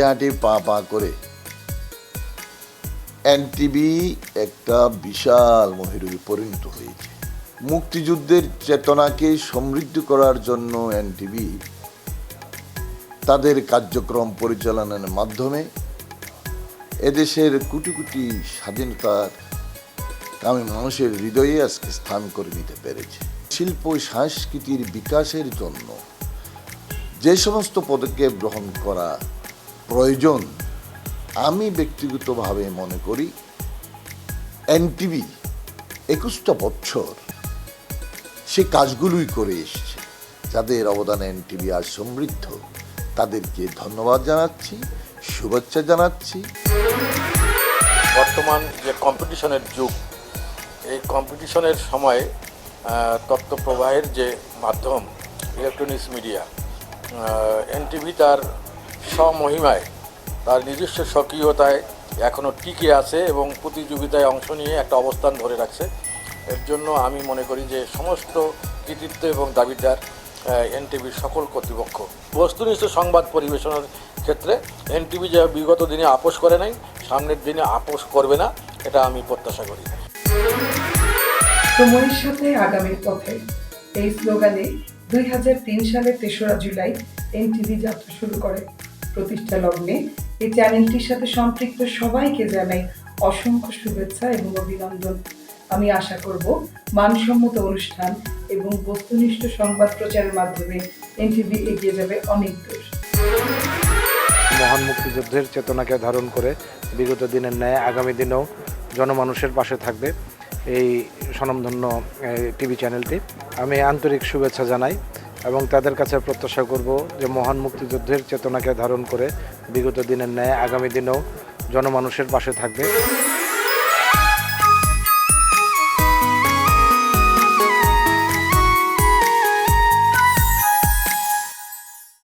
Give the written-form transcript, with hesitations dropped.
হাঁটি পা পা করে এনটিভি একটা বিশাল মহিরুহে পরিণত হয়েছে। মুক্তিযুদ্ধের চেতনাকে সমৃদ্ধ করার জন্য এনটিভি তাদের কার্যক্রম পরিচালনার মাধ্যমে এদেশের কোটি কোটি স্বাধীনতার কামী মানুষের হৃদয়ে আজকে স্থান করে নিতে পেরেছে। শিল্প সংস্কৃতির বিকাশের জন্য যে সমস্ত পদক্ষেপ গ্রহণ করা প্রয়োজন, আমি ব্যক্তিগতভাবে মনে করি এনটিভি 21টা বছর সে কাজগুলোই করে এসেছে। যাদের অবদানে এনটিভি আজ সমৃদ্ধ, তাদেরকে ধন্যবাদ জানাচ্ছি, শুভেচ্ছা জানাচ্ছি। বর্তমান যে কম্পিটিশনের যুগ, এই কম্পিটিশনের সময়ে তথ্য প্রবাহের যে মাধ্যম ইলেকট্রনিক্স মিডিয়া, এনটিভি তার স্বমহিমায়, তার নিজস্ব স্বকীয়তায় এখনও টিকে আছে এবং প্রতিযোগিতায় অংশ নিয়ে একটা অবস্থান ধরে রাখছে। এর জন্য আমি মনে করি যে সমস্ত কৃতিত্ব এবং দাবিদার এনটিভির সকল কর্তৃপক্ষ। বস্তুনিষ্ঠ সংবাদ পরিবেশনের ক্ষেত্রে এনটিভি যা বিগত দিনে আপোষ করে নাই, সামনের দিনে আপোষ করবে না, এটা আমি প্রত্যাশা করি। সময়ের সাথে আগামীর পথে, এই স্লোগানে 2003 সালের 3রা জুলাই এনটিভি যাত্রা শুরু করে। প্রতিষ্ঠা লগ্নে এই চ্যানেলটির সাথে সম্পৃক্ত সবাইকে জানাই অসংখ্য শুভেচ্ছা এবং অভিনন্দন। আমি আশা করব মানসম্মত অনুষ্ঠান এবং বস্তুনিষ্ঠ সংবাদ প্রচারের মাধ্যমে এনটিভি এগিয়ে যাবে অনেক দূর। মহান মুক্তিযুদ্ধের চেতনাকে ধারণ করে বিগত দিনের ন্যায় আগামী দিনেও জনমানুষের পাশে থাকবে এই স্বনামধন্য টিভি চ্যানেলটি। আমি আন্তরিক শুভেচ্ছা জানাই এবং তাদের কাছে প্রত্যাশা করব যে মহান মুক্তিযুদ্ধের চেতনাকে ধারণ করে বিগত দিনের ন্যায় আগামী দিনেও জনমানুষের পাশে থাকবে।